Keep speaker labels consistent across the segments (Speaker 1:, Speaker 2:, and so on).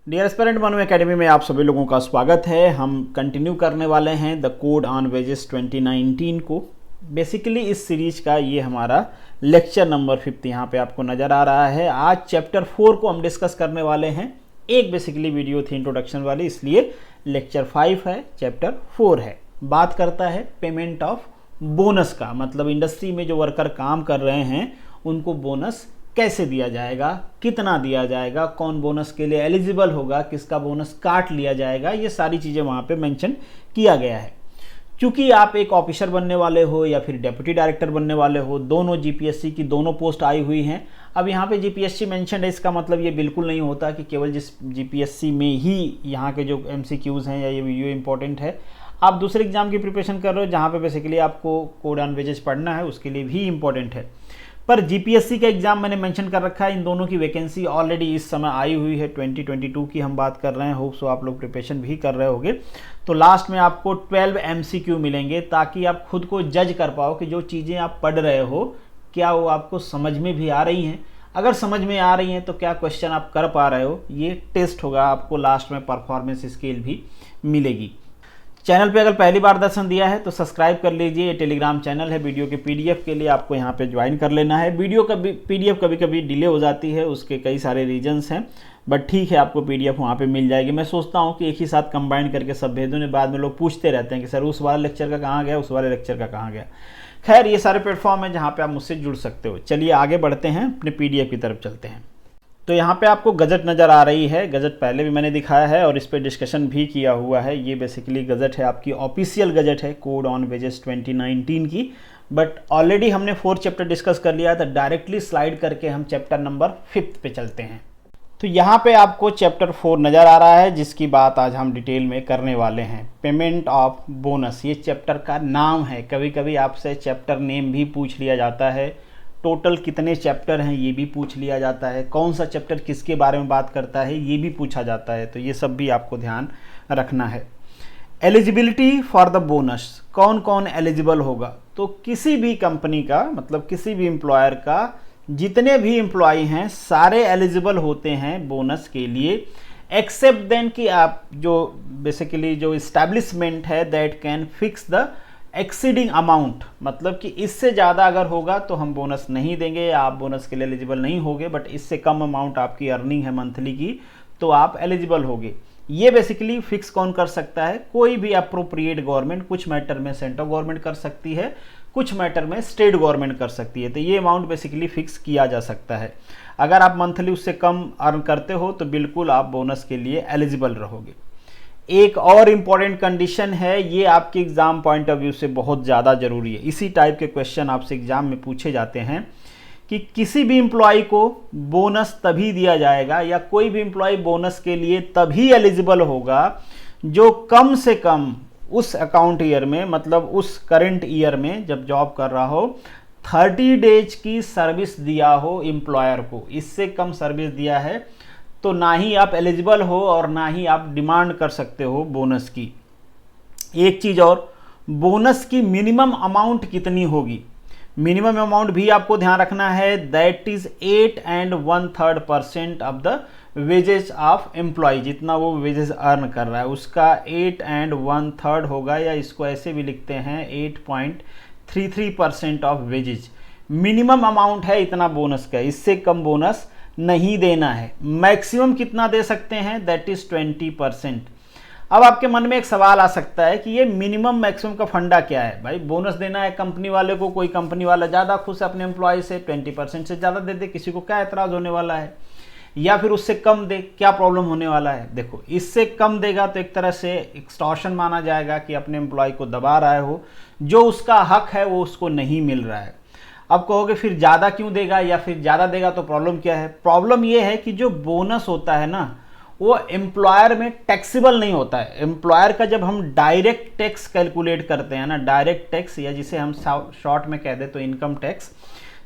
Speaker 1: Dear aspirant Manu academy में आप सभी लोगों का स्वागत है। हम कंटिन्यू करने वाले हैं द कोड ऑन वेजेस 2019 को। बेसिकली इस सीरीज का ये हमारा लेक्चर नंबर 5 यहाँ पे आपको नज़र आ रहा है। आज चैप्टर 4 को हम डिस्कस करने वाले हैं। एक बेसिकली वीडियो थी इंट्रोडक्शन वाली, इसलिए लेक्चर 5 है, चैप्टर 4 है। बात करता है पेमेंट ऑफ बोनस का, मतलब इंडस्ट्री में जो वर्कर काम कर रहे हैं उनको बोनस कैसे दिया जाएगा, कितना दिया जाएगा, कौन बोनस के लिए एलिजिबल होगा, किसका बोनस काट लिया जाएगा, ये सारी चीज़ें वहाँ पे मेंशन किया गया है। क्योंकि आप एक ऑफिसर बनने वाले हो या फिर डेप्यूटी डायरेक्टर बनने वाले हो, दोनों जीपीएससी की दोनों पोस्ट आई हुई हैं। अब यहाँ पे जीपीएससी मेंशन है, इसका मतलब ये बिल्कुल नहीं होता कि केवल जिस जीपीएससी में ही यहाँ के जो एमसीक्यूज़ हैं या ये वीडियो इंपॉर्टेंट है। आप दूसरे एग्जाम की प्रिपरेशन कर रहे हो जहाँ पे बेसिकली आपको कोड ऑन वेजेस पढ़ना है, उसके लिए भी इंपॉर्टेंट है। पर जीपीएससी का एग्जाम मैंने मेंशन कर रखा है। इन दोनों की वैकेंसी ऑलरेडी इस समय आई हुई है। 2022 की हम बात कर रहे हैं। होप सो आप लोग प्रिपरेशन भी कर रहे होंगे। तो लास्ट में आपको 12 एमसीक्यू मिलेंगे, ताकि आप खुद को जज कर पाओ कि जो चीज़ें आप पढ़ रहे हो क्या वो आपको समझ में भी आ रही हैं। अगर समझ में आ रही हैं तो क्या क्वेश्चन आप कर पा रहे हो, ये टेस्ट होगा। आपको लास्ट में परफॉर्मेंस स्केल भी मिलेगी। चैनल पे अगर पहली बार दर्शन दिया है तो सब्सक्राइब कर लीजिए। ये टेलीग्राम चैनल है। वीडियो के पीडीएफ के लिए आपको यहाँ पे ज्वाइन कर लेना है। वीडियो का पीडीएफ कभी कभी डिले हो जाती है, उसके कई सारे रीजंस हैं, बट ठीक है, आपको पीडीएफ वहाँ पे मिल जाएगी। मैं सोचता हूँ कि एक ही साथ कंबाइन करके सब भेज दूँ। बाद में लोग पूछते रहते हैं कि सर उस वाले लेक्चर का कहाँ गया, उस वाले लेक्चर का कहाँ गया। खैर, ये सारे प्लेटफॉर्म है जहाँ पर आप मुझसे जुड़ सकते हो। चलिए आगे बढ़ते हैं, अपने पीडीएफ की तरफ चलते हैं। तो यहाँ पे आपको गजट नज़र आ रही है। गजट पहले भी मैंने दिखाया है और इस पर डिस्कशन भी किया हुआ है। ये बेसिकली गजट है, आपकी ऑफिशियल गजट है कोड ऑन वेजेस 2019 की। बट ऑलरेडी हमने 4 चैप्टर डिस्कस कर लिया था। डायरेक्टली स्लाइड करके हम चैप्टर नंबर 5 पे चलते हैं। तो यहाँ पे आपको चैप्टर 4 नज़र आ रहा है, जिसकी बात आज हम डिटेल में करने वाले हैं। पेमेंट ऑफ बोनस, ये चैप्टर का नाम है। कभी कभी आपसे चैप्टर नेम भी पूछ लिया जाता है। टोटल कितने चैप्टर हैं ये भी पूछ लिया जाता है। कौन सा चैप्टर किसके बारे में बात करता है ये भी पूछा जाता है। तो ये सब भी आपको ध्यान रखना है। एलिजिबिलिटी फॉर द बोनस, कौन कौन एलिजिबल होगा। तो किसी भी कंपनी का, मतलब किसी भी एम्प्लॉयर का जितने भी एम्प्लॉय हैं सारे एलिजिबल होते हैं बोनस के लिए, एक्सेप्ट देन कि आप जो बेसिकली जो इस्टेब्लिशमेंट है that can fix the exceeding amount, मतलब कि इससे ज़्यादा अगर होगा तो हम बोनस नहीं देंगे या आप बोनस के लिए एलिजिबल नहीं होगे। बट इससे कम अमाउंट आपकी अर्निंग है मंथली की तो आप एलिजिबल होगे। ये बेसिकली फिक्स कौन कर सकता है, कोई भी अप्रोप्रिएट गवर्नमेंट। कुछ मैटर में सेंट्रल गवर्नमेंट कर सकती है, कुछ मैटर में स्टेट गवर्नमेंट कर सकती है। तो ये अमाउंट बेसिकली फिक्स किया जा सकता है। अगर आप मंथली उससे कम अर्न करते हो तो बिल्कुल आप बोनस के लिए एलिजिबल रहोगे। एक और इम्पॉर्टेंट कंडीशन है, ये आपके एग्जाम पॉइंट ऑफ व्यू से बहुत ज़्यादा ज़रूरी है। इसी टाइप के क्वेश्चन आपसे एग्जाम में पूछे जाते हैं कि किसी भी एम्प्लॉय को बोनस तभी दिया जाएगा या कोई भी एम्प्लॉय बोनस के लिए तभी एलिजिबल होगा जो कम से कम उस अकाउंट ईयर में, मतलब उस करंट ईयर में जब जॉब कर रहा हो, 30 डेज की सर्विस दिया हो एम्प्लॉयर को। इससे कम सर्विस दिया है तो ना ही आप एलिजिबल हो और ना ही आप डिमांड कर सकते हो बोनस की। एक चीज़ और, बोनस की मिनिमम अमाउंट कितनी होगी। मिनिमम अमाउंट भी आपको ध्यान रखना है, that is 8 and 1/3% of the wages of employee. जितना वो वेजेस अर्न कर रहा है उसका 8 and 1/3 होगा, या इसको ऐसे भी लिखते हैं 8.33% ऑफ वेजेस। मिनिमम अमाउंट है इतना बोनस का, इससे कम बोनस नहीं देना है। मैक्सिमम कितना दे सकते हैं, दैट इज 20%। अब आपके मन में एक सवाल आ सकता है कि ये मिनिमम मैक्सिमम का फंडा क्या है। भाई बोनस देना है कंपनी वाले को, कोई कंपनी वाला ज़्यादा खुश है अपने एम्प्लॉय से, 20% से ज़्यादा दे दे, किसी को क्या एतराज़ होने वाला है, या फिर उससे कम दे, क्या प्रॉब्लम होने वाला है। देखो, इससे कम देगा तो एक तरह से एक्सटॉर्शन माना जाएगा कि अपने एम्प्लॉय को दबा रहा हो, जो उसका हक है वो उसको नहीं मिल रहा है। अब कहोगे फिर ज़्यादा क्यों देगा, या फिर ज़्यादा देगा तो प्रॉब्लम क्या है। प्रॉब्लम ये है कि जो बोनस होता है ना वो एम्प्लॉयर में टैक्सेबल नहीं होता है। एम्प्लॉयर का जब हम डायरेक्ट टैक्स कैलकुलेट करते हैं ना, डायरेक्ट टैक्स, या जिसे हम शॉर्ट में कह दे तो इनकम टैक्स,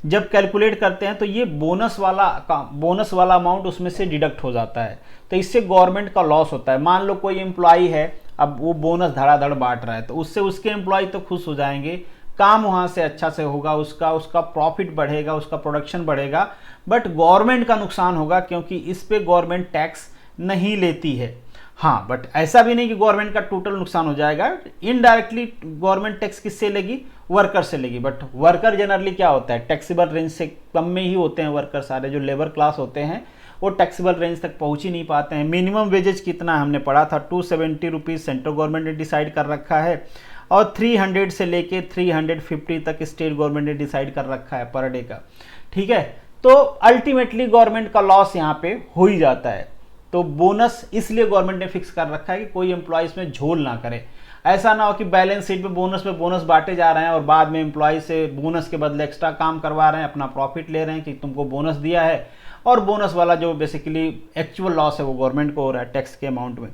Speaker 1: जब कैलकुलेट करते हैं तो ये बोनस वाला अमाउंट उसमें से डिडक्ट हो जाता है। तो इससे गवर्नमेंट का लॉस होता है। मान लो कोई एम्प्लॉय है, अब वो बोनस धड़ाधड़ बांट रहा है, तो उससे उसके एम्प्लॉय तो खुश हो जाएंगे, काम वहाँ से अच्छा से होगा, उसका प्रॉफिट बढ़ेगा, उसका प्रोडक्शन बढ़ेगा। बट गवर्नमेंट का नुकसान होगा, क्योंकि इस पे गवर्नमेंट टैक्स नहीं लेती है। हाँ, बट ऐसा भी नहीं कि गवर्नमेंट का टोटल नुकसान हो जाएगा। इनडायरेक्टली गवर्नमेंट टैक्स किससे लेगी? वर्कर से लेगी। बट वर्कर जनरली क्या होता है, टैक्सेबल रेंज से कम में ही होते हैं वर्कर सारे। जो लेबर क्लास होते हैं वो टैक्सेबल रेंज तक पहुंच ही नहीं पाते हैं। मिनिमम वेजेज कितना हमने पढ़ा था, 270 रुपीज़ सेंट्रल गवर्नमेंट ने डिसाइड कर रखा है, और 300 से लेके 350 तक स्टेट गवर्नमेंट ने डिसाइड कर रखा है पर डे का। ठीक है, तो अल्टीमेटली गवर्नमेंट का लॉस यहाँ पे हो ही जाता है। तो बोनस इसलिए गवर्नमेंट ने फिक्स कर रखा है कि कोई एम्प्लॉय में झोल ना करे। ऐसा ना हो कि बैलेंस शीट पे बोनस बांटे जा रहे हैं और बाद में एम्प्लॉय से बोनस के बदले एक्स्ट्रा काम करवा रहे हैं, अपना प्रॉफिट ले रहे हैं कि तुमको बोनस दिया है, और बोनस वाला जो बेसिकली एक्चुअल लॉस है वो गवर्नमेंट को हो रहा है टैक्स के अमाउंट में।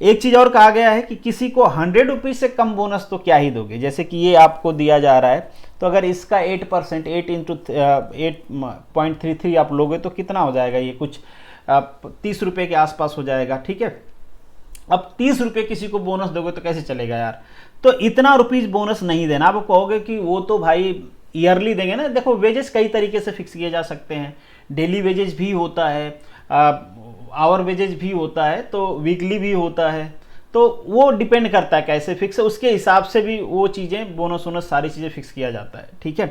Speaker 1: एक चीज़ और कहा गया है कि किसी को 100 रुपीज़ से कम बोनस तो क्या ही दोगे। जैसे कि ये आपको दिया जा रहा है, तो अगर इसका 8%, 8 इंटू 8.33 आप लोगे तो कितना हो जाएगा, ये कुछ 30 रुपये के आसपास हो जाएगा। ठीक है, अब 30 रुपये किसी को बोनस दोगे तो कैसे चलेगा यार। तो इतना रुपीज़ बोनस नहीं देना। आप कहोगे कि वो तो भाई ईयरली देंगे ना। देखो, वेजेस कई तरीके से फिक्स किए जा सकते हैं। डेली वेजेस भी होता है, आवर वेजेस भी होता है, तो वीकली भी होता है। तो वो डिपेंड करता है कैसे फिक्स है, उसके हिसाब से भी वो चीज़ें बोनस वोनस सारी चीज़ें फिक्स किया जाता है। ठीक है,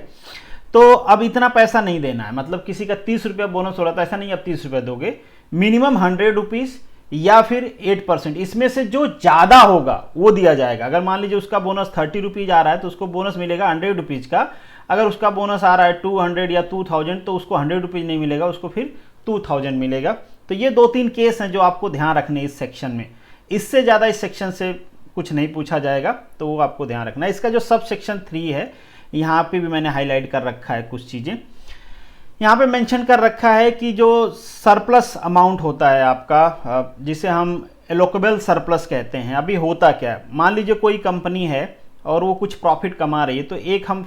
Speaker 1: तो अब इतना पैसा नहीं देना है। मतलब किसी का 30 रुपया बोनस हो रहा था, ऐसा नहीं अब 30 रुपये दोगे। मिनिमम 100 रुपीज़ या फिर 8%, इसमें से जो ज़्यादा होगा वो दिया जाएगा। अगर मान लीजिए उसका बोनस 30 रुपीज़ आ रहा है तो उसको बोनस मिलेगा 100 रुपीज़ का। अगर उसका बोनस आ रहा है 200 या 2000 तो उसको 100 रुपीज़ नहीं मिलेगा, उसको फिर 2000 मिलेगा। तो ये 2-3 केस हैं जो आपको ध्यान रखने इस सेक्शन में। इससे ज़्यादा इस सेक्शन से कुछ नहीं पूछा जाएगा, तो वो आपको ध्यान रखना है। इसका जो सब सेक्शन 3 है, यहाँ पे भी मैंने हाईलाइट कर रखा है कुछ चीज़ें। यहाँ पे मेंशन कर रखा है कि जो सरप्लस अमाउंट होता है आपका, जिसे हम एलोकेबल सरप्लस कहते हैं। अभी होता क्या है, मान लीजिए कोई कंपनी है और वो कुछ प्रॉफिट कमा रही है, तो एक हम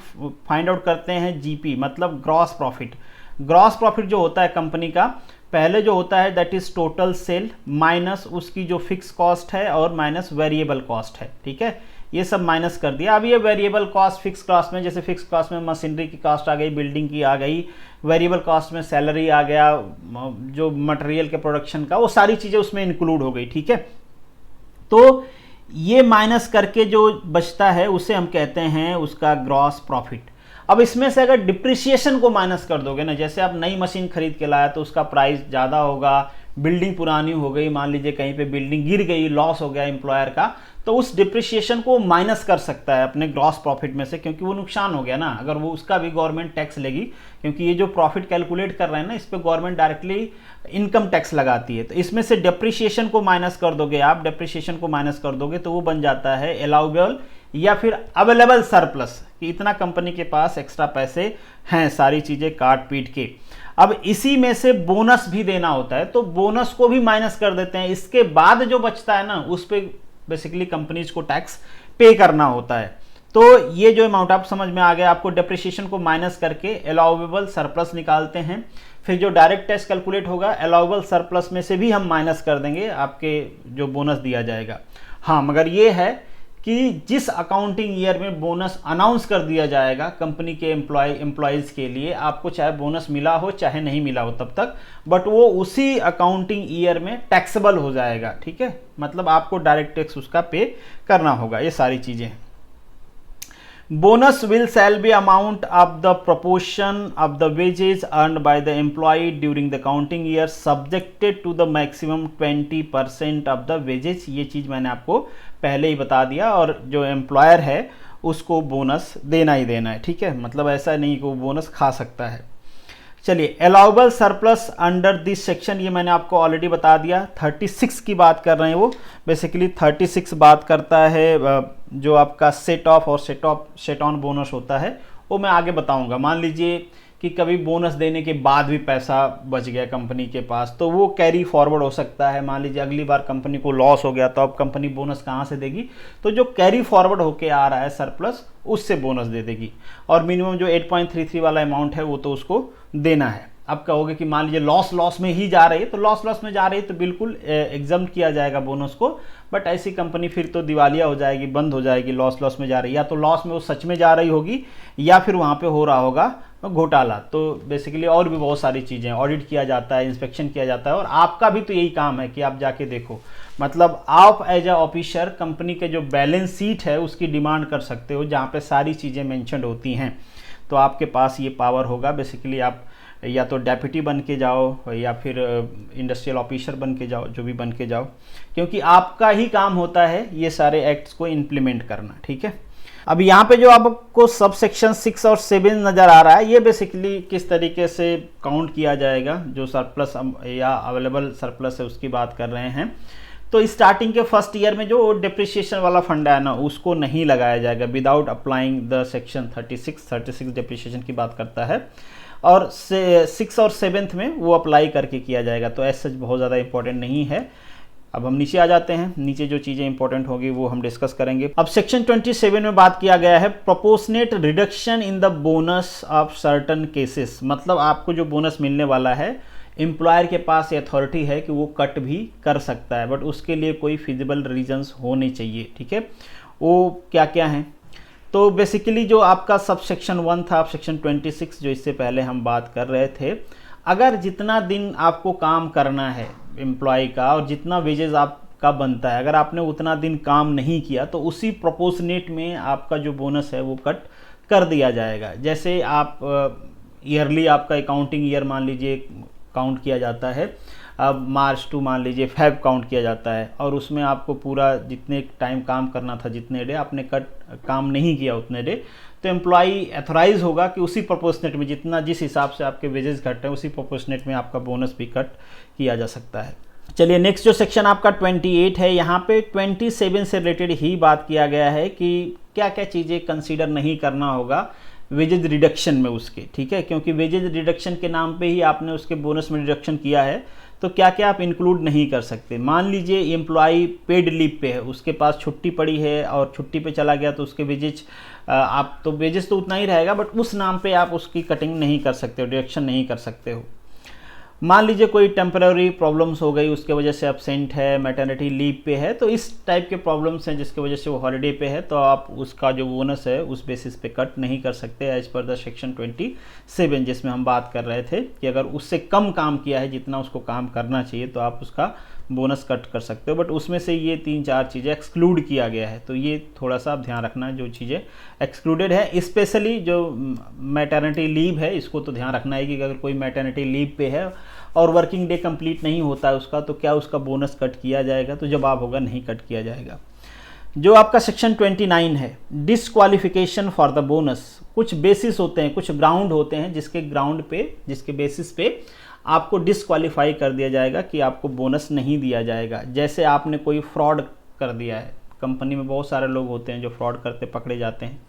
Speaker 1: फाइंड आउट करते हैं जीपी, मतलब ग्रॉस प्रॉफिट। ग्रॉस प्रॉफिट जो होता है कंपनी का, पहले जो होता है that is total sale minus उसकी जो फिक्स कॉस्ट है और माइनस वेरिएबल कॉस्ट है। ठीक है, ये सब माइनस कर दिया। अब ये वेरिएबल कॉस्ट फिक्स कॉस्ट में, जैसे फिक्स कॉस्ट में मशीनरी की कॉस्ट आ गई, बिल्डिंग की आ गई, वेरिएबल कॉस्ट में सैलरी आ गया, जो मटेरियल के प्रोडक्शन का, वो सारी चीज़ें उसमें इंक्लूड हो गई। ठीक है, तो ये माइनस करके जो बचता है उसे हम कहते हैं उसका ग्रॉस प्रॉफिट। अब इसमें से अगर डिप्रिसिएशन को माइनस कर दोगे ना, जैसे आप नई मशीन खरीद के लाया तो उसका प्राइस ज़्यादा होगा, बिल्डिंग पुरानी हो गई, मान लीजिए कहीं पे बिल्डिंग गिर गई, लॉस हो गया एम्प्लॉयर का, तो उस डिप्रिसिएशन को माइनस कर सकता है अपने ग्रॉस प्रॉफिट में से, क्योंकि वो नुकसान हो गया ना। अगर वो उसका भी गवर्नमेंट टैक्स लेगी, क्योंकि ये जो प्रॉफिट कैलकुलेट कर रहे हैं ना, इस पर गवर्नमेंट डायरेक्टली इनकम टैक्स लगाती है। तो इसमें से डिप्रिसिएशन को माइनस कर दोगे आप, डिप्रिसिएशन को माइनस कर दोगे तो वो बन जाता है अलाउबल या फिर अवेलेबल सरप्लस, कि इतना कंपनी के पास एक्स्ट्रा पैसे हैं सारी चीज़ें काट पीट के। अब इसी में से बोनस भी देना होता है, तो बोनस को भी माइनस कर देते हैं। इसके बाद जो बचता है ना, उस पर बेसिकली कंपनीज को टैक्स पे करना होता है। तो ये जो अमाउंट आप समझ में आ गया, आपको डेप्रिसिएशन को माइनस करके अलाउबल सरप्लस निकालते हैं। फिर जो डायरेक्ट टैक्स कैलकुलेट होगा, अलाउबल सरप्लस में से भी हम माइनस कर देंगे आपके जो बोनस दिया जाएगा। हाँ, मगर ये है कि जिस अकाउंटिंग ईयर में बोनस अनाउंस कर दिया जाएगा कंपनी के एम्प्लॉयज़ के लिए, आपको चाहे बोनस मिला हो चाहे नहीं मिला हो तब तक, बट वो उसी अकाउंटिंग ईयर में टैक्सेबल हो जाएगा। ठीक है, मतलब आपको डायरेक्ट टैक्स उसका पे करना होगा। ये सारी चीज़ें। Bonus will shall be amount of the proportion of the wages earned by the employee during the accounting year subjected to the maximum 20% of the wages. ये चीज़ मैंने आपको पहले ही बता दिया, और जो एम्प्लॉयर है उसको बोनस देना ही देना है। ठीक है, मतलब ऐसा नहीं कि वो बोनस खा सकता है। चलिए, allowable surplus under this section, ये मैंने आपको ऑलरेडी बता दिया। 36 की बात कर रहे हैं वो, बेसिकली 36 बात करता है जो आपका सेट ऑफ और सेट ऑन बोनस होता है, वो मैं आगे बताऊंगा। मान लीजिए कि कभी बोनस देने के बाद भी पैसा बच गया कंपनी के पास, तो वो कैरी फॉरवर्ड हो सकता है। मान लीजिए अगली बार कंपनी को लॉस हो गया, तो अब कंपनी बोनस कहाँ से देगी, तो जो कैरी फॉरवर्ड होके आ रहा है सरप्लस, उससे बोनस दे देगी। और मिनिमम जो 8.33 वाला अमाउंट है वो तो उसको देना है। आप कहोगे कि मान लीजिए लॉस में ही जा रही है, तो लॉस में जा रही है तो बिल्कुल एग्जाम किया जाएगा बोनस को। बट ऐसी कंपनी फिर तो दिवालिया हो जाएगी, बंद हो जाएगी, लॉस में जा रही है, या तो लॉस में वो सच में जा रही होगी या फिर वहाँ पे हो रहा होगा घोटाला। तो बेसिकली और भी बहुत सारी चीज़ें, ऑडिट किया जाता है, इंस्पेक्शन किया जाता है, और आपका भी तो यही काम है कि आप जाके देखो। मतलब आप एज अ ऑफिसर कंपनी के जो बैलेंस शीट है उसकी डिमांड कर सकते हो, जहाँ पे सारी चीज़ें मेंशन होती हैं। तो आपके पास ये पावर होगा। बेसिकली आप या तो डेप्यूटी बन के जाओ या फिर इंडस्ट्रियल ऑफिसर बन के जाओ, जो भी बन के जाओ, क्योंकि आपका ही काम होता है ये सारे एक्ट्स को इम्प्लीमेंट करना। ठीक है, अब यहाँ पे जो आपको सब सेक्शन 6 और 7 नज़र आ रहा है, ये बेसिकली किस तरीके से काउंट किया जाएगा, जो सरप्लस या अवेलेबल सरप्लस है उसकी बात कर रहे हैं। तो स्टार्टिंग के फर्स्ट ईयर में जो डिप्रिसिएशन वाला फंड है ना, उसको नहीं लगाया जाएगा without applying the section 36 depreciation की बात करता है, और 6 और 7 में वो अप्लाई करके किया जाएगा। तो ऐसा बहुत ज़्यादा इंपॉर्टेंट नहीं है। अब हम नीचे आ जाते हैं, नीचे जो चीज़ें इंपॉर्टेंट होगी वो हम डिस्कस करेंगे। अब सेक्शन 27 में बात किया गया है proportionate reduction in the bonus of certain cases. मतलब आपको जो बोनस मिलने वाला है, एम्प्लॉयर के पास अथॉरिटी है कि वो कट भी कर सकता है, बट उसके लिए कोई फिजिबल रीजंस होने चाहिए। ठीक है, वो क्या क्या हैं? तो बेसिकली जो आपका सब सेक्शन 1 था, सेक्शन 26 जो इससे पहले हम बात कर रहे थे, अगर जितना दिन आपको काम करना है एम्प्लॉय का और जितना वेजेस आपका बनता है, अगर आपने उतना दिन काम नहीं किया तो उसी प्रोपोर्शनेट में आपका जो बोनस है वो कट कर दिया जाएगा। जैसे आप ईयरली आपका अकाउंटिंग ईयर मान लीजिए काउंट किया जाता है, अब मार्च टू मान लीजिए फेब काउंट किया जाता है, और उसमें आपको पूरा जितने टाइम काम करना था, जितने डे आपने काम नहीं किया उतने डे, तो एम्प्लॉई एथोराइज होगा कि उसी प्रोपोर्शनेट में जितना जिस हिसाब से आपके वेजेस घट हैं उसी प्रोपोर्शनेट में आपका बोनस भी कट किया जा सकता है। चलिए नेक्स्ट जो सेक्शन आपका 28 है, यहाँ पे 27 से रिलेटेड ही बात किया गया है कि क्या क्या चीज़ें कंसीडर नहीं करना होगा वेजेज रिडक्शन में उसके। ठीक है, क्योंकि वेजेज रिडक्शन के नाम पे ही आपने उसके बोनस में रिडक्शन किया है, तो क्या क्या आप इंक्लूड नहीं कर सकते। मान लीजिए एम्प्लॉई पेड लीव पे है, उसके पास छुट्टी पड़ी है और छुट्टी पे चला गया, तो उसके वेजेज आप तो वेजेस तो उतना ही रहेगा, बट उस नाम पे आप उसकी कटिंग नहीं कर सकते हो, डिडक्शन नहीं कर सकते हो। मान लीजिए कोई टेम्पररी प्रॉब्लम्स हो गई, उसके वजह से एब्सेंट है, मैटरनिटी लीव पे है, तो इस टाइप के प्रॉब्लम्स हैं जिसकी वजह से वो हॉलीडे पे है, तो आप उसका जो बोनस है उस बेसिस पे कट नहीं कर सकते एज पर द सेक्शन 27, जिसमें हम बात कर रहे थे कि अगर उससे कम काम किया है जितना उसको काम करना चाहिए तो आप उसका बोनस कट कर सकते हो। बट उसमें से ये 3-4 चीज़ें एक्सक्लूड किया गया है, तो ये थोड़ा सा आप ध्यान रखना, जो चीज़ें एक्सक्लूडेड है, स्पेशली जो मैटरनिटी लीव है, इसको तो ध्यान रखना है कि अगर कोई मैटरनिटी लीव पे है और वर्किंग डे कंप्लीट नहीं होता है उसका, तो क्या उसका बोनस कट किया जाएगा? तो जवाब होगा नहीं कट किया जाएगा। जो आपका सेक्शन 29 है डिसक्वालिफिकेशन फॉर द बोनस, कुछ बेसिस होते हैं, कुछ ग्राउंड होते हैं जिसके बेसिस पे आपको डिसक्वालीफाई कर दिया जाएगा कि आपको बोनस नहीं दिया जाएगा। जैसे आपने कोई फ्रॉड कर दिया है, कंपनी में बहुत सारे लोग होते हैं जो फ्रॉड करते पकड़े जाते हैं,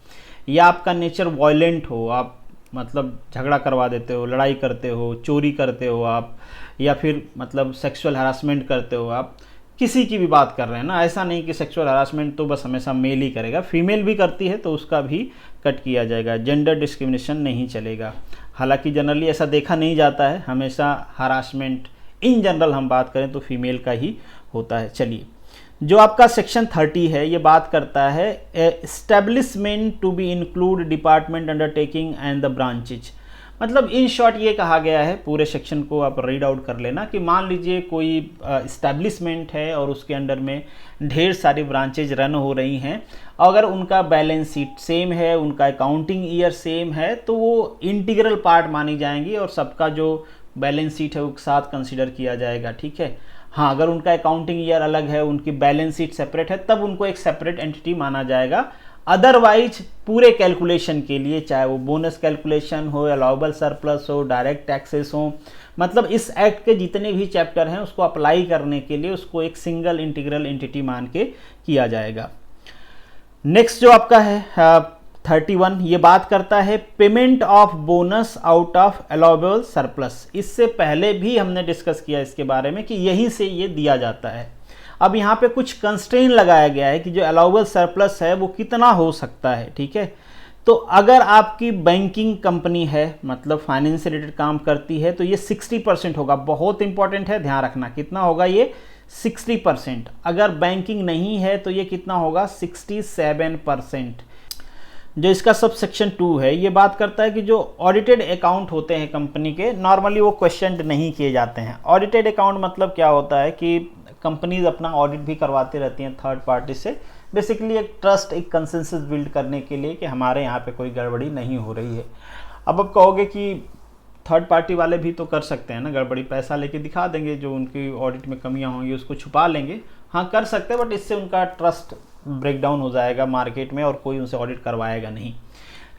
Speaker 1: या आपका नेचर वायलेंट हो, आप मतलब झगड़ा करवा देते हो, लड़ाई करते हो, चोरी करते हो आप, या फिर मतलब सेक्सुअल हरासमेंट करते हो आप, किसी की भी बात कर रहे हैं ना, ऐसा नहीं कि सेक्सुअल हरासमेंट तो बस हमेशा मेल ही करेगा, फीमेल भी करती है तो उसका भी कट किया जाएगा। जेंडर डिस्क्रिमिनेशन नहीं चलेगा। हालांकि जनरली ऐसा देखा नहीं जाता है, हमेशा हरासमेंट इन जनरल हम बात करें तो फीमेल का ही होता है। चलिए, जो आपका सेक्शन 30 है ये बात करता है establishment to be include department undertaking and the branches. मतलब इन शॉर्ट ये कहा गया है, पूरे सेक्शन को आप रीड आउट कर लेना, कि मान लीजिए कोई इस्टेब्लिशमेंट है और उसके अंडर में ढेर सारी ब्रांचेज रन हो रही हैं, अगर उनका बैलेंस शीट सेम है, उनका अकाउंटिंग ईयर सेम है, तो वो इंटीग्रल पार्ट मानी जाएंगी और सबका जो बैलेंस शीट है वो साथ कंसिडर किया जाएगा। ठीक है, हाँ, अगर उनका अकाउंटिंग ईयर अलग है, उनकी बैलेंस शीट सेपरेट है, तब उनको एक सेपरेट एंटिटी माना जाएगा। अदरवाइज पूरे कैलकुलेशन के लिए, चाहे वो बोनस कैलकुलेशन हो, अलाउबल सरप्लस हो, डायरेक्ट टैक्सेस हो, मतलब इस एक्ट के जितने भी चैप्टर हैं उसको अप्लाई करने के लिए उसको एक सिंगल इंटीग्रल एंटिटी मान के किया जाएगा। नेक्स्ट जो आपका है 31, ये बात करता है payment of bonus out of allowable surplus. इससे पहले भी हमने डिस्कस किया इसके बारे में कि यहीं से ये दिया जाता है। अब यहाँ पे कुछ कंस्ट्रेन लगाया गया है कि जो अलाउबल सरप्लस है वो कितना हो सकता है। ठीक है, तो अगर आपकी बैंकिंग कंपनी है, मतलब फाइनेंस से रिलेटेड काम करती है, तो ये 60% होगा। बहुत इंपॉर्टेंट है, ध्यान रखना। कितना होगा ये? 60%। अगर बैंकिंग नहीं है तो ये कितना होगा? 67%। जो इसका सब सेक्शन 2 है, ये बात करता है कि जो ऑडिटेड अकाउंट होते हैं कंपनी के, नॉर्मली वो क्वेश्चन नहीं किए जाते हैं। ऑडिटेड अकाउंट मतलब क्या होता है कि कंपनीज अपना ऑडिट भी करवाती रहती हैं थर्ड पार्टी से, बेसिकली एक ट्रस्ट, एक कंसेंसस बिल्ड करने के लिए कि हमारे यहाँ पे कोई गड़बड़ी नहीं हो रही है। अब आप कहोगे कि थर्ड पार्टी वाले भी तो कर सकते हैं ना गड़बड़ी, पैसा लेके दिखा देंगे, जो उनकी ऑडिट में कमियां होंगी उसको छुपा लेंगे। हाँ कर सकते हैं, बट इससे उनका ट्रस्ट ब्रेकडाउन हो जाएगा मार्केट में और कोई उनसे ऑडिट करवाएगा नहीं।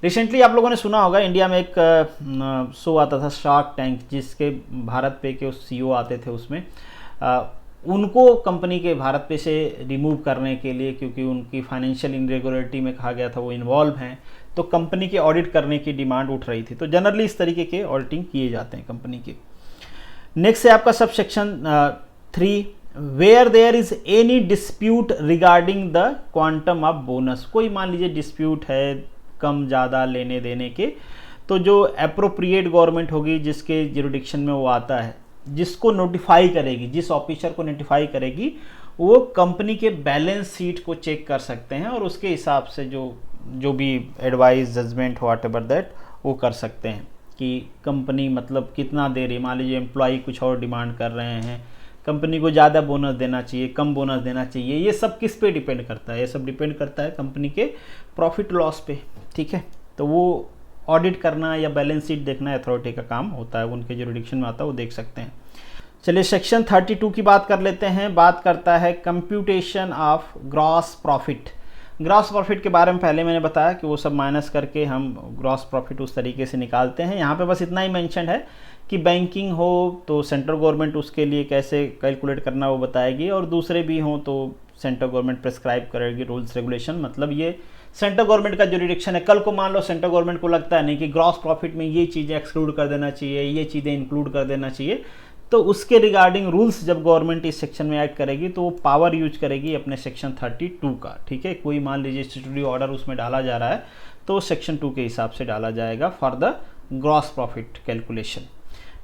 Speaker 1: रिसेंटली आप लोगों ने सुना होगा, इंडिया में एक शो आता था शार्क टैंक, जिसके भारत पे के CEO आते थे। उसमें उनको कंपनी के भारत पे से रिमूव करने के लिए, क्योंकि उनकी फाइनेंशियल इनरेगुलरिटी में कहा गया था वो इन्वॉल्व हैं, तो कंपनी के ऑडिट करने की डिमांड उठ रही थी। तो जनरली इस तरीके के ऑडिटिंग किए जाते हैं कंपनी के। नेक्स्ट है आपका sub section 3, where there is any dispute regarding the quantum of bonus. कोई मान लीजिए डिस्प्यूट है कम ज़्यादा लेने देने के, तो जो अप्रोप्रिएट गवर्नमेंट होगी जिसके जुरिडिक्शन में वो आता है, जिसको नोटिफाई करेगी, जिस ऑफिसर को नोटिफाई करेगी, वो कंपनी के बैलेंस शीट को चेक कर सकते हैं और उसके हिसाब से जो भी advice, judgement, whatever that, वो कर सकते हैं कि कंपनी मतलब कितना दे रही है। मान लीजिए एम्प्लॉय कुछ और डिमांड कर रहे हैं, कंपनी को ज़्यादा बोनस देना चाहिए, कम बोनस देना चाहिए, ये सब किस पे डिपेंड करता है? ये सब डिपेंड करता है कंपनी के प्रॉफिट लॉस पे, ठीक है। तो वो ऑडिट करना या बैलेंस शीट देखना अथॉरिटी का काम होता है, उनके जुरिडिक्शन में आता है, वो देख सकते हैं। चलिए सेक्शन 32 की बात कर लेते हैं। बात करता है computation of gross profit. Gross profit के बारे में पहले मैंने बताया कि वो सब माइनस करके हम ग्रॉस प्रॉफिट उस तरीके से निकालते हैं। यहाँ पे बस इतना ही मेंशन है कि बैंकिंग हो तो सेंट्रल गवर्नमेंट उसके लिए कैसे कैलकुलेट करना वो बताएगी, और दूसरे भी हों तो सेंट्रल गवर्नमेंट प्रेस्क्राइब करेगी रूल्स रेगुलेशन। मतलब ये सेंट्रल गवर्नमेंट का जुरिडिक्शन है। कल को मान लो सेंट्रल गवर्नमेंट को लगता है नहीं कि ग्रॉस प्रॉफिट में ये चीज़ें एक्सक्लूड कर देना चाहिए, ये चीज़ें इंक्लूड कर देना चाहिए, तो उसके रिगार्डिंग रूल्स जब गवर्नमेंट इस सेक्शन में ऐड करेगी तो वो पावर यूज करेगी अपने सेक्शन 32 का, ठीक है। कोई मान लीजिए स्टैट्यूटरी ऑर्डर उसमें डाला जा रहा है तो सेक्शन 2 के हिसाब से डाला जाएगा for the gross profit calculation.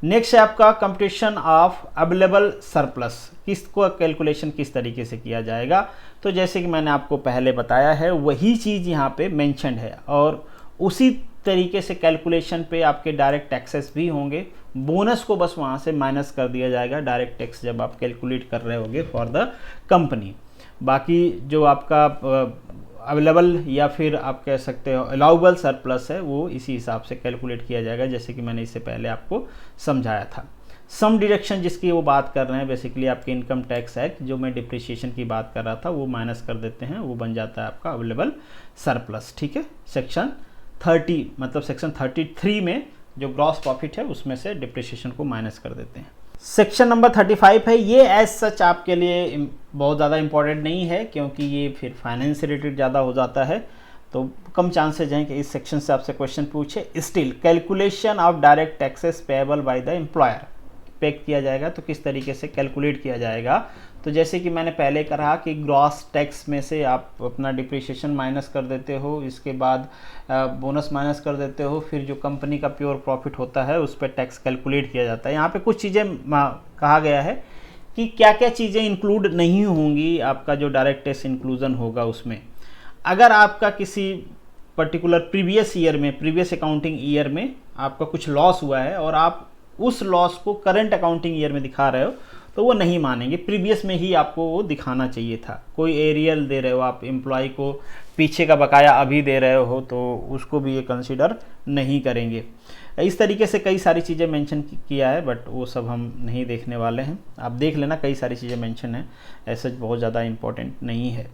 Speaker 1: Next है आपका कंप्यूटेशन ऑफ अवेलेबल सरप्लस। किसको कैलकुलेशन किस तरीके से किया जाएगा? तो जैसे कि मैंने आपको पहले बताया है वही चीज़ यहाँ पे मेंशन्ड है, और उसी तरीके से कैलकुलेशन पे आपके डायरेक्ट टैक्सेस भी होंगे। बोनस को बस वहाँ से माइनस कर दिया जाएगा डायरेक्ट टैक्स जब आप कैलकुलेट कर रहे होगे फॉर द कंपनी। बाकी जो आपका अवेलेबल या फिर आप कह सकते हो अलाउबल सरप्लस है वो इसी हिसाब से कैलकुलेट किया जाएगा, जैसे कि मैंने इससे पहले आपको समझाया था। सम डिडक्शन जिसकी वो बात कर रहे हैं, बेसिकली आपके इनकम टैक्स एक्ट, जो मैं डिप्रिसिएशन की बात कर रहा था, वो माइनस कर देते हैं, वो बन जाता है आपका अवेलेबल सरप्लस, ठीक है। सेक्शन 30 मतलब सेक्शन 33 में जो ग्रॉस प्रॉफिट है उसमें से डिप्रिसिएशन को माइनस कर देते हैं। सेक्शन नंबर 35 है, ये एज सच आपके लिए बहुत ज़्यादा इंपॉर्टेंट नहीं है, क्योंकि ये फिर फाइनेंस से रिलेटेड ज़्यादा हो जाता है, तो कम चांसेज हैं कि इस सेक्शन से आपसे क्वेश्चन पूछे। Still calculation of direct taxes payable by the employer पे किया जाएगा, तो किस तरीके से कैलकुलेट किया जाएगा? तो जैसे कि मैंने पहले कहा कि ग्रॉस टैक्स में से आप अपना डिप्रिसिएशन माइनस कर देते हो, इसके बाद बोनस माइनस कर देते हो, फिर जो कंपनी का प्योर प्रॉफिट होता है उस पर टैक्स कैलकुलेट किया जाता है। यहाँ पे कुछ चीज़ें कहा गया है कि क्या क्या चीज़ें इंक्लूड नहीं होंगी आपका जो डायरेक्ट टैक्स इंक्लूजन होगा उसमें। अगर आपका किसी पर्टिकुलर प्रीवियस ईयर में, प्रीवियस अकाउंटिंग ईयर में आपका कुछ लॉस हुआ है और आप उस लॉस को करंट अकाउंटिंग ईयर में दिखा रहे हो, तो वो नहीं मानेंगे, प्रीवियस में ही आपको वो दिखाना चाहिए था। कोई एरियल दे रहे हो आप एम्प्लॉय को, पीछे का बकाया अभी दे रहे हो, तो उसको भी ये कंसीडर नहीं करेंगे। इस तरीके से कई सारी चीज़ें मेंशन किया है, बट वो सब हम नहीं देखने वाले हैं। आप देख लेना, कई सारी चीज़ें मेंशन है, ऐसा बहुत ज़्यादा इंपॉर्टेंट नहीं है।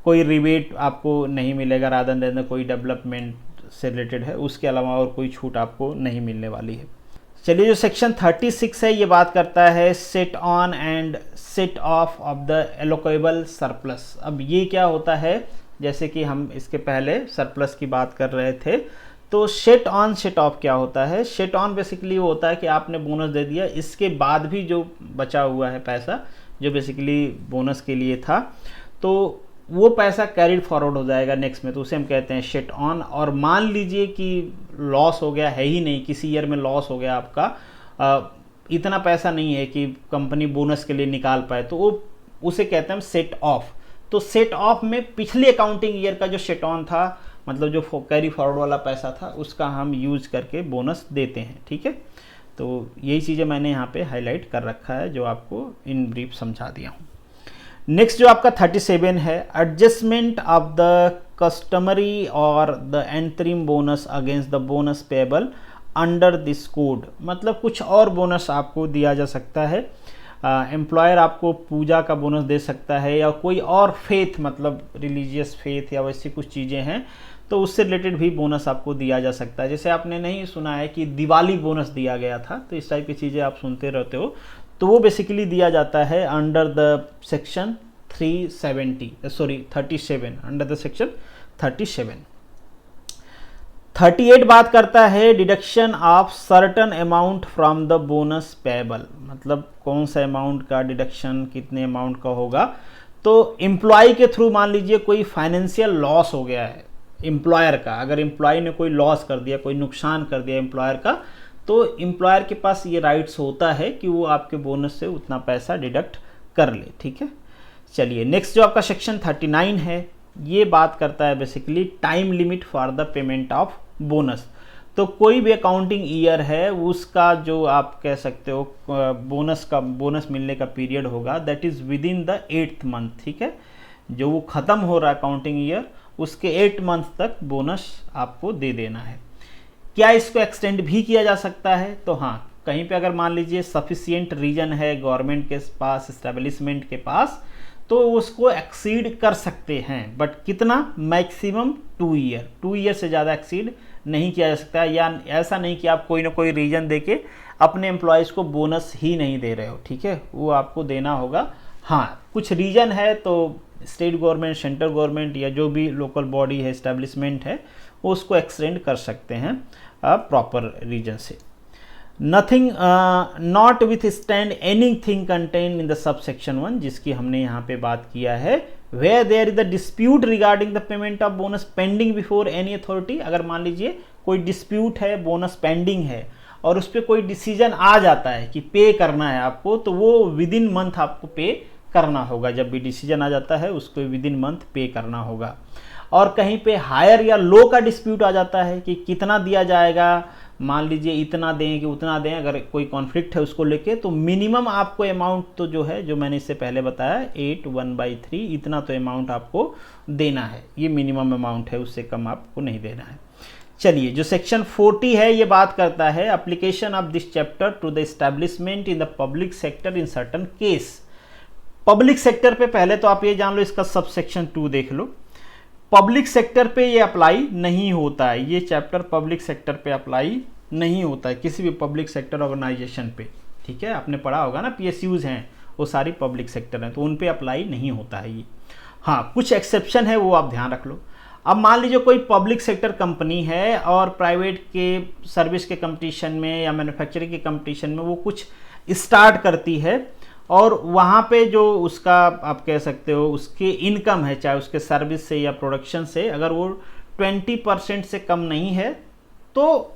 Speaker 1: कोई रिबेट आपको नहीं मिलेगा रादर देन कोई डेवलपमेंट से रिलेटेड है, उसके अलावा और कोई छूट आपको नहीं मिलने वाली है। चलिए जो सेक्शन 36 है ये बात करता है set on and set of the allocable surplus. अब ये क्या होता है, जैसे कि हम इसके पहले सरप्लस की बात कर रहे थे, तो सेट ऑन सेट ऑफ क्या होता है? सेट ऑन बेसिकली वो होता है कि आपने बोनस दे दिया, इसके बाद भी जो बचा हुआ है पैसा जो बेसिकली बोनस के लिए था, तो वो पैसा कैरिड फॉरवर्ड हो जाएगा नेक्स्ट में, तो उसे हम कहते हैं शिट ऑन। और मान लीजिए कि लॉस हो गया, है ही नहीं, किसी ईयर में लॉस हो गया आपका, इतना पैसा नहीं है कि कंपनी बोनस के लिए निकाल पाए, तो वो उसे कहते हैं हम सेट ऑफ। तो सेट ऑफ में पिछले अकाउंटिंग ईयर का जो सेट ऑन था, मतलब जो कैरी फॉरवर्ड वाला पैसा था, उसका हम यूज करके बोनस देते हैं। ठीक है, तो यही चीज़ें मैंने यहाँ पे हाईलाइट कर रखा है, जो आपको इन ब्रीफ समझा दिया हूँ। नेक्स्ट जो आपका 37 है, एडजस्टमेंट ऑफ द कस्टमरी और the interim bonus against the bonus payable under this code. मतलब कुछ और बोनस आपको दिया जा सकता है, एम्प्लॉयर आपको पूजा का बोनस दे सकता है, या कोई और फेथ, मतलब रिलीजियस फेथ या वैसी कुछ चीज़ें हैं, तो उससे रिलेटेड भी बोनस आपको दिया जा सकता है। जैसे आपने नहीं सुना है कि दिवाली बोनस दिया गया था, तो इस टाइप की चीज़ें आप सुनते रहते हो, तो वो बेसिकली दिया जाता है under the section 37, under the section 37। 38 बात करता है deduction of certain amount from the bonus payable. मतलब कौन सा अमाउंट का डिडक्शन, कितने अमाउंट का होगा। तो एम्प्लॉय के थ्रू मान लीजिए कोई फाइनेंशियल लॉस हो गया है एम्प्लॉयर का, अगर एम्प्लॉय ने कोई लॉस कर दिया, कोई नुकसान कर दिया एम्प्लॉयर का, तो एम्प्लॉयर के पास ये राइट्स होता है कि वो आपके बोनस से उतना पैसा डिडक्ट कर ले। ठीक है, चलिए नेक्स्ट जो आपका सेक्शन 39 है, ये बात करता है basically time limit for the payment of bonus. तो कोई भी अकाउंटिंग ईयर है, उसका जो आप कह सकते हो बोनस मिलने का पीरियड होगा, that is with in the 8th month. ठीक है, जो वो ख़त्म हो रहा है अकाउंटिंग ईयर, उसके 8 मंथ तक बोनस आपको दे देना है। क्या इसको एक्सटेंड भी किया जा सकता है? तो हाँ, कहीं पे अगर मान लीजिए सफिशिएंट रीजन है गवर्नमेंट के पास, एस्टेब्लिशमेंट के पास, तो उसको एक्सीड कर सकते हैं, बट कितना? Maximum 2 year. 2 ईयर से ज़्यादा एक्सीड नहीं किया जा सकता, या ऐसा नहीं कि आप कोई ना कोई रीजन देके अपने एम्प्लॉयज़ को बोनस ही नहीं दे रहे हो। ठीक है, वो आपको देना होगा। हाँ, कुछ रीजन है तो स्टेट गवर्नमेंट, सेंट्रल गवर्नमेंट या जो भी लोकल बॉडी है, एस्टेब्लिशमेंट है, वो उसको एक्सटेंड कर सकते हैं प्रॉपर रीजन से। Nothing not with stand anything contain in the sub section 1, जिसकी हमने यहाँ पे बात किया है। Where there is the dispute regarding the payment of bonus pending before any authority. अगर मान लीजिए कोई डिस्प्यूट है, बोनस पेंडिंग है, और उस पर कोई डिसीजन आ जाता है कि पे करना है आपको, तो वो विद इन मंथ आपको पे करना होगा। जब भी डिसीजन आ जाता है, उसको विद इन मंथ पे करना होगा। और कहीं पे हायर या लो का डिस्प्यूट आ जाता है कि कितना दिया जाएगा, मान लीजिए इतना दें कि उतना दें, अगर कोई कॉन्फ्लिक्ट है उसको लेके, तो मिनिमम आपको अमाउंट तो जो है, जो मैंने इससे पहले बताया 8/1/3, इतना तो अमाउंट आपको देना है। ये मिनिमम अमाउंट है, उससे कम आपको नहीं देना है। चलिए, जो सेक्शन 40 है, ये बात करता है application of this chapter two the establishment in the public sector in certain case. Public sector पे पहले तो आप ये जान लो, इसका सब सेक्शन 2 देख लो। पब्लिक सेक्टर पे ये अप्लाई नहीं होता है, ये चैप्टर पब्लिक सेक्टर पे अप्लाई नहीं होता है, किसी भी पब्लिक सेक्टर ऑर्गेनाइजेशन पे। ठीक है, आपने पढ़ा होगा ना, PSUs हैं, वो सारी पब्लिक सेक्टर हैं, तो उन पे अप्लाई नहीं होता है ये। हाँ, कुछ एक्सेप्शन है, वो आप ध्यान रख लो। अब मान लीजिए कोई पब्लिक सेक्टर कंपनी है और प्राइवेट के सर्विस के कंपटीशन में या मैन्युफैक्चरिंग के कंपटीशन में वो कुछ स्टार्ट करती है, और वहाँ पे जो उसका आप कह सकते हो उसकी इनकम है, चाहे उसके सर्विस से या प्रोडक्शन से, अगर वो 20% से कम नहीं है, तो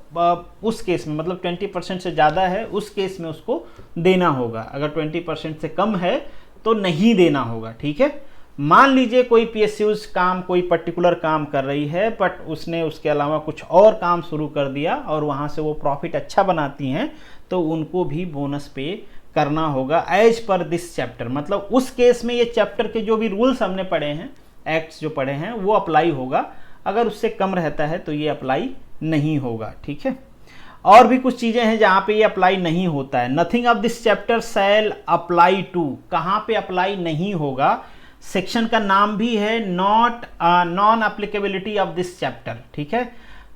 Speaker 1: उस केस में, मतलब 20% से ज़्यादा है, उस केस में उसको देना होगा। अगर 20% से कम है तो नहीं देना होगा। ठीक है, मान लीजिए कोई PSUs काम, कोई पर्टिकुलर काम कर रही है, बट उसने उसके अलावा कुछ और काम शुरू कर दिया और वहाँ से वो प्रॉफिट अच्छा बनाती हैं, तो उनको भी बोनस पे करना होगा एज पर दिस चैप्टर। मतलब उस केस में ये चैप्टर के जो भी रूल्स हमने पढ़े हैं, एक्ट्स जो पढ़े हैं, वो अप्लाई होगा। अगर उससे कम रहता है तो ये अप्लाई नहीं होगा। ठीक है, और भी कुछ चीज़ें हैं जहाँ पे ये अप्लाई नहीं होता है। Nothing of this chapter shall apply to, कहाँ पे अप्लाई नहीं होगा? सेक्शन का नाम भी है non applicability of this chapter. ठीक है,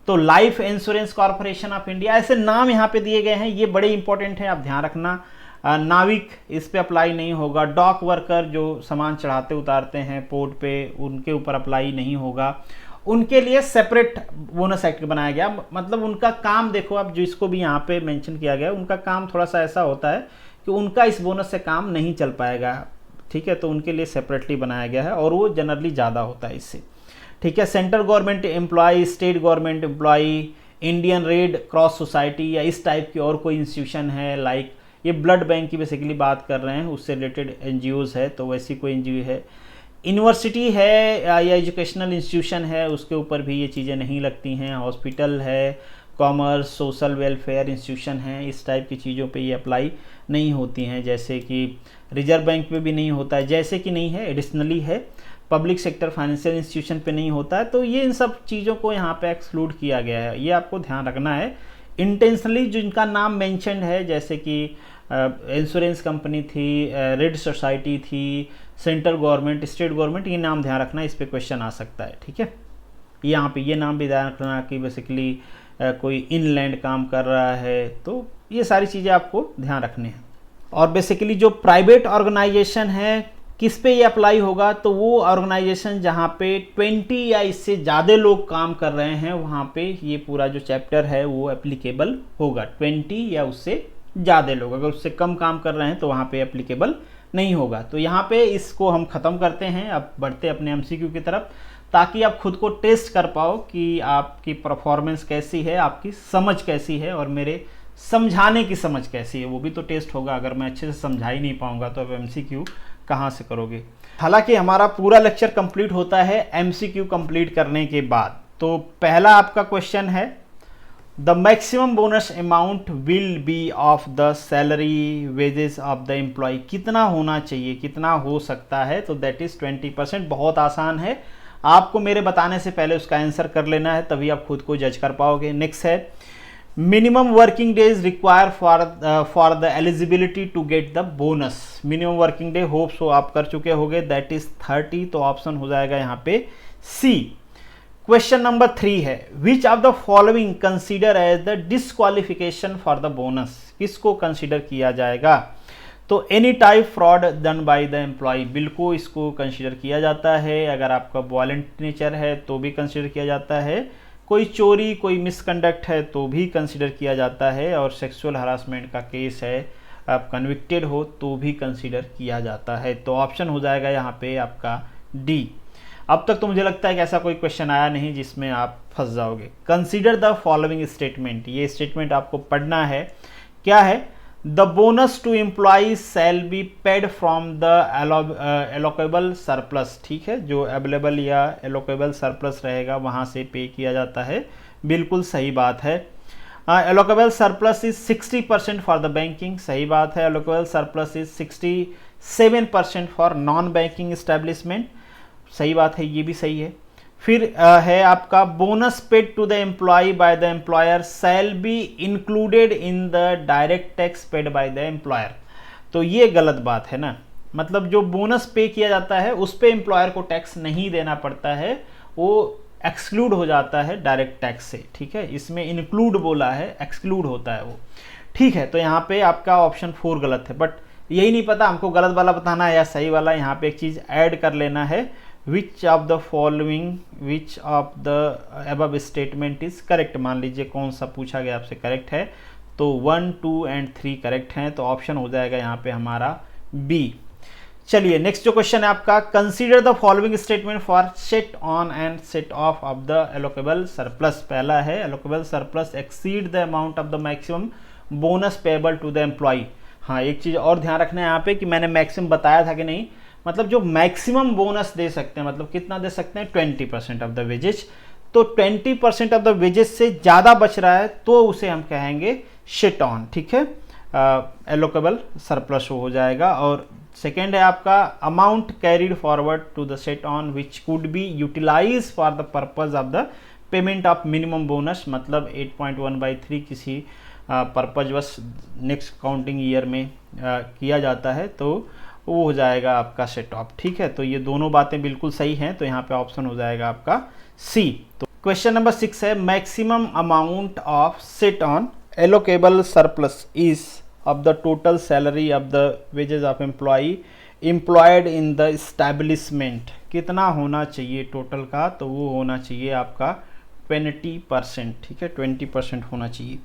Speaker 1: तो life insurance corporation of India, ऐसे नाम यहाँ पे दिए गए हैं, ये बड़े इंपॉर्टेंट हैं, आप ध्यान रखना। नाविक, इस पे अप्लाई नहीं होगा। डॉक वर्कर जो सामान चढ़ाते उतारते हैं पोर्ट पे, उनके ऊपर अप्लाई नहीं होगा। उनके लिए सेपरेट बोनस एक्ट बनाया गया। मतलब उनका काम देखो आप, जो इसको भी यहाँ पे मेंशन किया गया, उनका काम थोड़ा सा ऐसा होता है कि उनका इस बोनस से काम नहीं चल पाएगा। ठीक है, तो उनके लिए सेपरेटली बनाया गया है और वो जनरली ज़्यादा होता है इससे, ठीक है। Central government employee, state government employee, Indian red cross society या इस टाइप की और कोई इंस्टीट्यूशन है, लाइक ये ब्लड बैंक की बेसिकली बात कर रहे हैं, उससे रिलेटेड एनजीओज है, तो वैसी कोई एनजीओ है। यूनिवर्सिटी है या एजुकेशनल इंस्टीट्यूशन है, उसके ऊपर भी ये चीज़ें नहीं लगती हैं। हॉस्पिटल है, कॉमर्स, सोशल वेलफेयर इंस्टीट्यूशन हैं, इस टाइप की चीज़ों पे ये अप्लाई नहीं होती हैं। जैसे कि रिजर्व बैंक पे भी नहीं होता है, जैसे कि नहीं है, एडिशनली है। पब्लिक सेक्टर फाइनेंशियल इंस्टीट्यूशन पे नहीं होता है, तो ये इन सब चीज़ों को यहाँ पे एक्सक्लूड किया गया है, ये आपको ध्यान रखना है। इंटेंशनली जिनका नाम मेंशन्ड है, जैसे कि इंश्योरेंस कंपनी थी, रेड सोसाइटी थी, सेंट्रल गवर्नमेंट, स्टेट गवर्नमेंट, ये नाम ध्यान रखना, इस पे क्वेश्चन आ सकता है, ठीक है। यहाँ पे ये नाम भी ध्यान रखना कि बेसिकली कोई इनलैंड काम कर रहा है, तो ये सारी चीज़ें आपको ध्यान रखनी है। और बेसिकली जो प्राइवेट ऑर्गेनाइजेशन है, किस पे ये अप्लाई होगा, तो वो ऑर्गेनाइजेशन जहाँ पे 20 या इससे ज़्यादा लोग काम कर रहे हैं, वहाँ पे ये पूरा जो चैप्टर है वो एप्लीकेबल होगा। 20 या उससे ज़्यादा लोग, अगर उससे कम काम कर रहे हैं तो वहाँ पे एप्लीकेबल नहीं होगा। तो यहाँ पे इसको हम ख़त्म करते हैं, अब बढ़ते अपने एमसीक्यू की तरफ, ताकि आप खुद को टेस्ट कर पाओ कि आपकी परफॉर्मेंस कैसी है, आपकी समझ कैसी है और मेरे समझाने की समझ कैसी है, वो भी तो टेस्ट होगा। अगर मैं अच्छे से समझा ही नहीं पाऊंगा तो अब एमसीक्यू कहाँ से करोगे। हालांकि हमारा पूरा लेक्चर कंप्लीट होता है एमसीक्यू कंप्लीट करने के बाद। तो पहला आपका क्वेश्चन है, the maximum bonus amount will be of the salary wages of the employee. कितना होना चाहिए, कितना हो सकता है, तो दैट इज 20%। बहुत आसान है, आपको मेरे बताने से पहले उसका आंसर कर लेना है, तभी आप खुद को जज कर पाओगे। नेक्स्ट है, minimum working days require for the eligibility to get the bonus. Minimum working day hope so आप कर चुके होगे, दैट इज 30, तो ऑप्शन हो जाएगा यहाँ पे सी। क्वेश्चन नंबर 3 है, which of the following consider as the disqualification for the bonus. किसको कंसीडर किया जाएगा, तो any type fraud done by the employee, बिल्कुल इसको कंसीडर किया जाता है। अगर आपका वॉलेंट नेचर है तो भी कंसीडर किया जाता है, कोई चोरी, कोई मिसकंडक्ट है तो भी कंसीडर किया जाता है, और सेक्सुअल हरासमेंट का केस है, आप कन्विक्टेड हो तो भी कंसीडर किया जाता है। तो ऑप्शन हो जाएगा यहाँ पे आपका डी। अब तक तो मुझे लगता है कि ऐसा कोई क्वेश्चन आया नहीं जिसमें आप फंस जाओगे। कंसीडर द फॉलोइंग स्टेटमेंट, ये स्टेटमेंट आपको पढ़ना है। क्या है, the bonus to employee shall be paid from the allocable surplus, ठीक है, जो अवेलेबल या एलोकेबल सरप्लस रहेगा वहाँ से पे किया जाता है, बिल्कुल सही बात है। Allocable surplus is 60% for the banking, सही बात है। Allocable surplus is 67% for non banking establishment, सही बात है, ये भी सही है। फिर है आपका, bonus paid to the employee by the employer shall be included in the direct tax paid by the employer, तो ये गलत बात है ना। मतलब जो बोनस पे किया जाता है उस पे एम्प्लॉयर को टैक्स नहीं देना पड़ता है, वो एक्सक्लूड हो जाता है डायरेक्ट टैक्स से, ठीक है। इसमें इंक्लूड बोला है, एक्सक्लूड होता है वो, ठीक है। तो यहाँ पे आपका ऑप्शन 4 गलत है, बट यही नहीं पता हमको गलत वाला बताना है या सही वाला। यहाँ पे एक चीज़ ऐड कर लेना है, which of the following, which of the above statement is correct. मान लीजिए कौन सा पूछा गया आपसे करेक्ट है, तो 1, 2 एंड 3 करेक्ट हैं, तो ऑप्शन हो जाएगा यहाँ पे हमारा बी। चलिए नेक्स्ट जो क्वेश्चन है आपका, consider the following statement for set on and set off of the allocable surplus. पहला है, allocable surplus exceed the amount of the maximum bonus payable to the employee. हाँ, एक चीज़ और ध्यान रखना है यहाँ पे कि मैंने मैक्सिमम बताया था कि नहीं, मतलब जो मैक्सिमम बोनस दे सकते हैं, मतलब कितना दे सकते हैं, 20% ऑफ द वेजेज। तो 20% ऑफ द वेजेज से ज़्यादा बच रहा है तो उसे हम कहेंगे शिट ऑन, ठीक है, एलोकेबल सरप्लस हो जाएगा। और सेकेंड है आपका, amount carried forward to the set on which could be utilise for the purpose of the payment of minimum bonus, मतलब 8.1/3 किसी पर्पज बस नेक्स्ट काउंटिंग ईयर में किया जाता है, तो वो हो जाएगा आपका सेट ऑफ, ठीक है। तो ये दोनों बातें बिल्कुल सही हैं, तो यहाँ पे ऑप्शन हो जाएगा आपका सी। तो क्वेश्चन नंबर 6 है, maximum amount of set on allocable surplus is of the total salary of the wages of employee employed in the establishment. कितना होना चाहिए टोटल का, तो वो होना चाहिए आपका 20%, ठीक है, 20% होना चाहिए।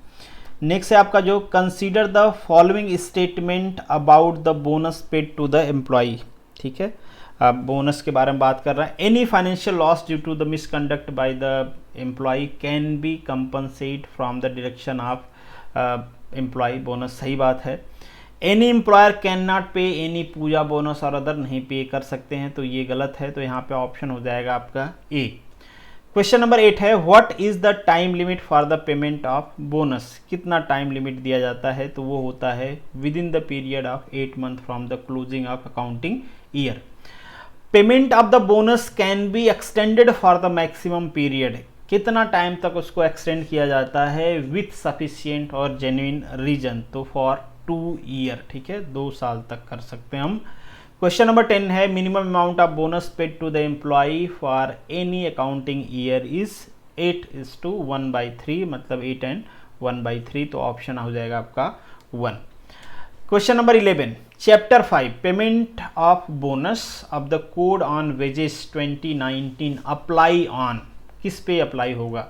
Speaker 1: नेक्स्ट है आपका जो, consider the following statement about the bonus paid to the employee. ठीक है। अब बोनस के बारे में बात कर रहा है। Any financial loss due to the misconduct by the employee can be compensate from the direction of employee bonus, सही बात है। Any employer can not pay any Puja bonus और अदर, नहीं पे कर सकते हैं, तो ये गलत है। तो यहाँ पे ऑप्शन हो जाएगा आपका ए। क्वेश्चन नंबर 8 है what is the time limit for the payment of bonus, कितना टाइम लिमिट दिया जाता है, तो वो होता है with in the period of 8 month from the closing of accounting year. Payment of the bonus can be extended for the maximum period, कितना time तक उसको एक्सटेंड किया जाता है विथ सफिशियंट और जेन्युइन रीजन, तो फॉर 2 ईयर, ठीक है, 2 साल तक कर सकते हैं हम। क्वेश्चन नंबर 10 है minimum amount of bonus paid to the employee for any accounting year is 8:1/3, मतलब 8 and 1/3, तो ऑप्शन हो जाएगा आपका 1। Question number 11 chapter 5 payment of bonus of the code on wages 2019 apply on, किस पे अप्लाई होगा,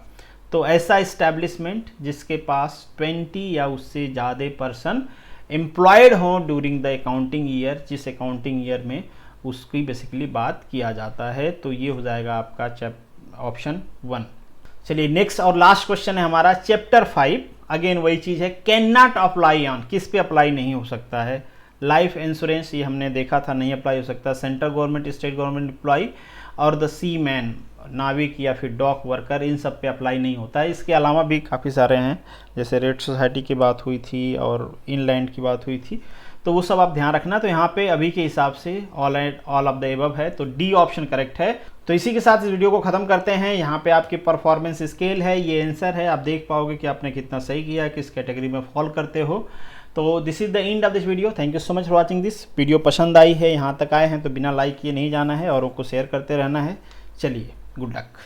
Speaker 1: तो ऐसा इस्टेब्लिशमेंट जिसके पास 20 या उससे ज़्यादा पर्सन एम्प्लॉयड हो ड्यूरिंग द अकाउंटिंग ईयर, जिस अकाउंटिंग ईयर में उसकी बेसिकली बात किया जाता है, तो ये हो जाएगा आपका ऑप्शन 1। चलिए नेक्स्ट और लास्ट क्वेश्चन है हमारा चैप्टर 5, अगेन वही चीज़ है, कैन नॉट अप्लाई ऑन, किस पे अप्लाई नहीं हो सकता है। लाइफ इंश्योरेंस ये हमने देखा था नहीं अप्लाई हो सकता, central government state government employee और द सी मैन नाविक या फिर डॉक वर्कर, इन सब पे अप्लाई नहीं होता है। इसके अलावा भी काफ़ी सारे हैं, जैसे रेड सोसाइटी की बात हुई थी और इनलैंड की बात हुई थी, तो वो सब आप ध्यान रखना। तो यहाँ पे अभी के हिसाब से ऑल ऑफ द एबव है, तो डी ऑप्शन करेक्ट है। तो इसी के साथ इस वीडियो को ख़त्म करते हैं। यहाँ पे आपकी परफॉर्मेंस स्केल है, ये आंसर है, आप देख पाओगे कि आपने कितना सही किया, किस कैटेगरी में फॉल करते हो। तो this is the end of this video. Thank you so much for watching this video. पसंद आई है, यहाँ तक आए हैं तो बिना लाइक किए नहीं जाना है और उनको शेयर करते रहना है। चलिए गुड लक।